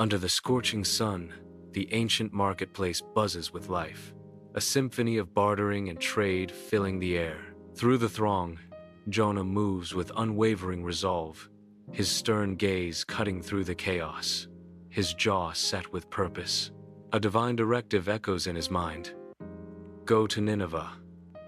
Under the scorching sun, the ancient marketplace buzzes with life, a symphony of bartering and trade filling the air. Through the throng, Jonah moves with unwavering resolve, his stern gaze cutting through the chaos, his jaw set with purpose. A divine directive echoes in his mind. Go to Nineveh,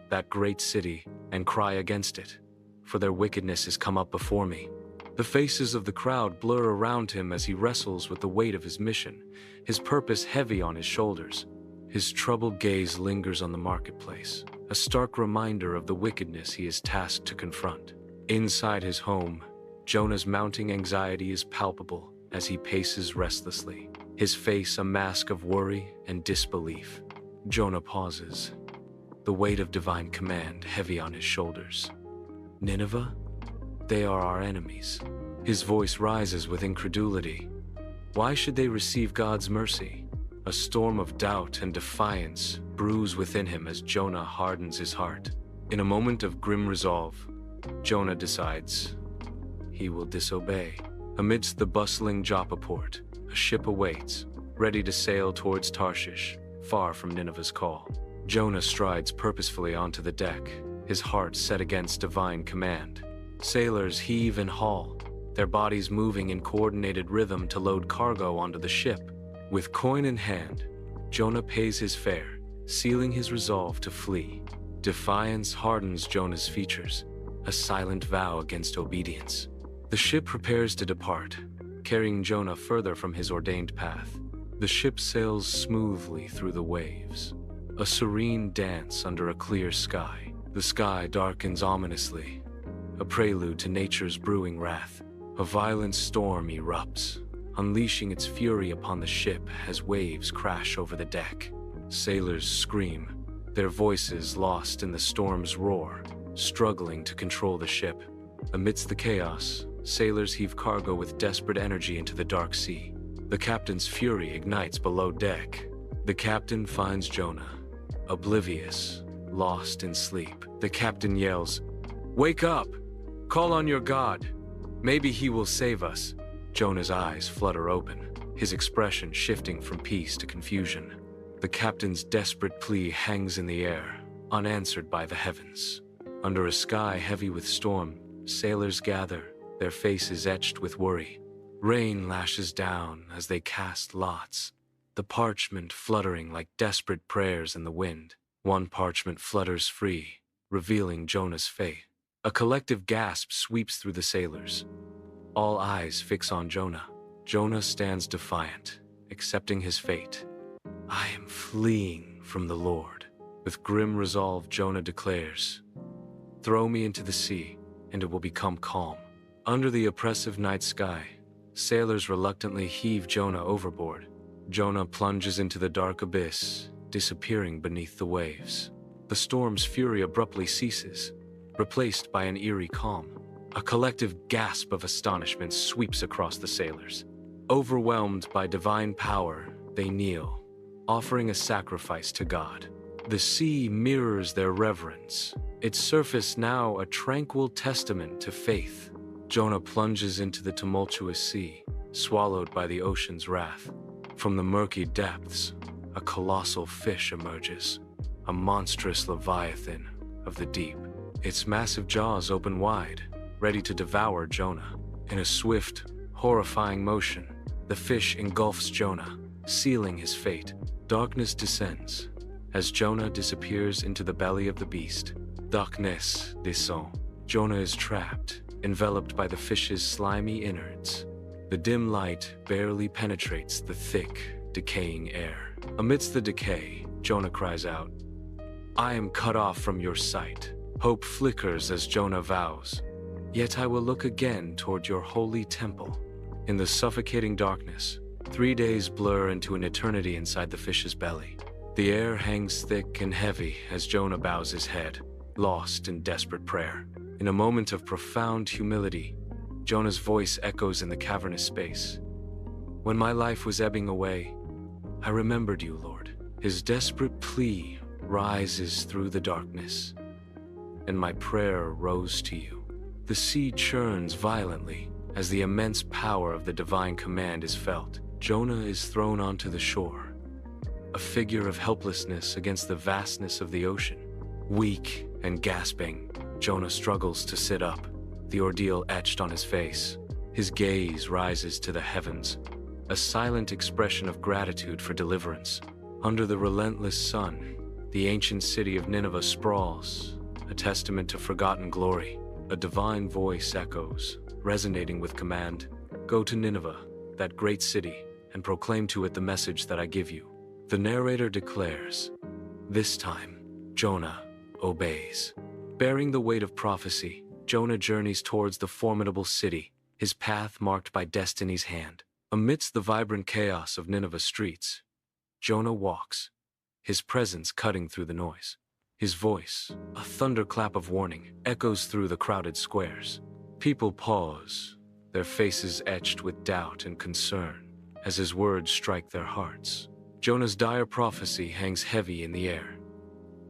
that great city, and cry against it, for their wickedness has come up before me. The faces of the crowd blur around him as he wrestles with the weight of his mission, his purpose heavy on his shoulders. His troubled gaze lingers on the marketplace, a stark reminder of the wickedness he is tasked to confront. Inside his home, Jonah's mounting anxiety is palpable as he paces restlessly, his face a mask of worry and disbelief. Jonah pauses, the weight of divine command heavy on his shoulders. Nineveh? They are our enemies. His voice rises with incredulity. Why should they receive God's mercy? A storm of doubt and defiance brews within him as Jonah hardens his heart. In a moment of grim resolve, Jonah decides he will disobey. Amidst the bustling Joppa port, a ship awaits, ready to sail towards Tarshish, far from Nineveh's call. Jonah strides purposefully onto the deck, his heart set against divine command. Sailors heave and haul, their bodies moving in coordinated rhythm to load cargo onto the ship. With coin in hand, Jonah pays his fare, sealing his resolve to flee. Defiance hardens Jonah's features, a silent vow against obedience. The ship prepares to depart, carrying Jonah further from his ordained path. The ship sails smoothly through the waves, a serene dance under a clear sky. The sky darkens ominously, a prelude to nature's brewing wrath. A violent storm erupts, unleashing its fury upon the ship as waves crash over the deck. Sailors scream, their voices lost in the storm's roar, struggling to control the ship. Amidst the chaos, sailors heave cargo with desperate energy into the dark sea. The captain's fury ignites below deck. The captain finds Jonah, oblivious, lost in sleep. The captain yells, "Wake up! Call on your God! Maybe he will save us." Jonah's eyes flutter open, his expression shifting from peace to confusion. The captain's desperate plea hangs in the air, unanswered by the heavens. Under a sky heavy with storm, sailors gather, their faces etched with worry. Rain lashes down as they cast lots, the parchment fluttering like desperate prayers in the wind. One parchment flutters free, revealing Jonah's fate. A collective gasp sweeps through the sailors. All eyes fix on Jonah. Jonah stands defiant, accepting his fate. "I am fleeing from the Lord." With grim resolve, Jonah declares, "Throw me into the sea, and it will become calm." Under the oppressive night sky, sailors reluctantly heave Jonah overboard. Jonah plunges into the dark abyss, disappearing beneath the waves. The storm's fury abruptly ceases, replaced by an eerie calm. A collective gasp of astonishment sweeps across the sailors. Overwhelmed by divine power, they kneel, offering a sacrifice to God. The sea mirrors their reverence, its surface now a tranquil testament to faith. Jonah plunges into the tumultuous sea, swallowed by the ocean's wrath. From the murky depths, a colossal fish emerges, a monstrous leviathan of the deep. Its massive jaws open wide, ready to devour Jonah. In a swift, horrifying motion, the fish engulfs Jonah, sealing his fate. Darkness descends as Jonah disappears into the belly of the beast. Darkness descend. Jonah is trapped, enveloped by the fish's slimy innards. The dim light barely penetrates the thick, decaying air. Amidst the decay, Jonah cries out, "I am cut off from your sight." Hope flickers as Jonah vows, "Yet I will look again toward your holy temple." In the suffocating darkness, 3 days blur into an eternity inside the fish's belly. The air hangs thick and heavy as Jonah bows his head, lost in desperate prayer. In a moment of profound humility, Jonah's voice echoes in the cavernous space. "When my life was ebbing away, I remembered you, Lord." His desperate plea rises through the darkness, and my prayer rose to you. The sea churns violently as the immense power of the divine command is felt. Jonah is thrown onto the shore, a figure of helplessness against the vastness of the ocean. Weak and gasping, Jonah struggles to sit up, the ordeal etched on his face. His gaze rises to the heavens, a silent expression of gratitude for deliverance. Under the relentless sun, the ancient city of Nineveh sprawls, a testament to forgotten glory. A divine voice echoes, resonating with command. Go to Nineveh, that great city, and proclaim to it the message that I give you. The narrator declares. This time, Jonah obeys. Bearing the weight of prophecy, Jonah journeys towards the formidable city, his path marked by destiny's hand. Amidst the vibrant chaos of Nineveh's streets, Jonah walks, his presence cutting through the noise. His voice, a thunderclap of warning, echoes through the crowded squares. People pause, their faces etched with doubt and concern, as his words strike their hearts. Jonah's dire prophecy hangs heavy in the air.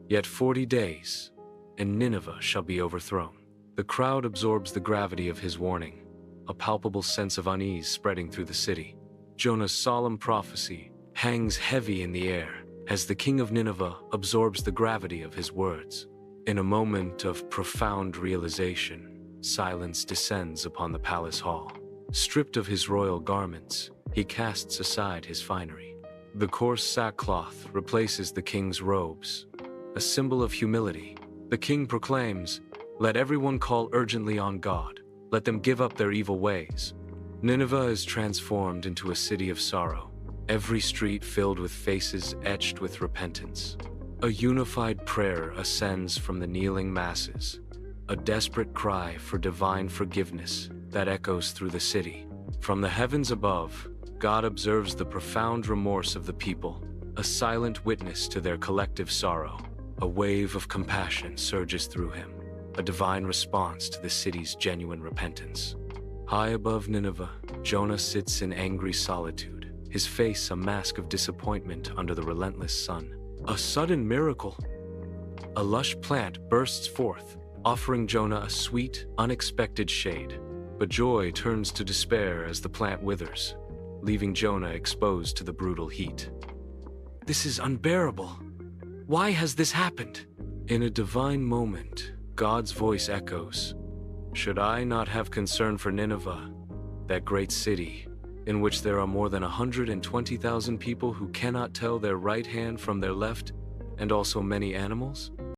Yet 40 days, and Nineveh shall be overthrown. The crowd absorbs the gravity of his warning, a palpable sense of unease spreading through the city. Jonah's solemn prophecy hangs heavy in the air, as the king of Nineveh absorbs the gravity of his words. In a moment of profound realization, silence descends upon the palace hall. Stripped of his royal garments, he casts aside his finery. The coarse sackcloth replaces the king's robes, a symbol of humility. The king proclaims, "Let everyone call urgently on God. Let them give up their evil ways." Nineveh is transformed into a city of sorrow, every street filled with faces etched with repentance. A unified prayer ascends from the kneeling masses, a desperate cry for divine forgiveness that echoes through the city. From the heavens above, God observes the profound remorse of the people, a silent witness to their collective sorrow. A wave of compassion surges through him, a divine response to the city's genuine repentance. High above Nineveh, Jonah sits in angry solitude, his face a mask of disappointment under the relentless sun. A sudden miracle. A lush plant bursts forth, offering Jonah a sweet, unexpected shade. But joy turns to despair as the plant withers, leaving Jonah exposed to the brutal heat. This is unbearable. Why has this happened? In a divine moment, God's voice echoes, "Should I not have concern for Nineveh, that great city, in which there are more than 120,000 people who cannot tell their right hand from their left, and also many animals?"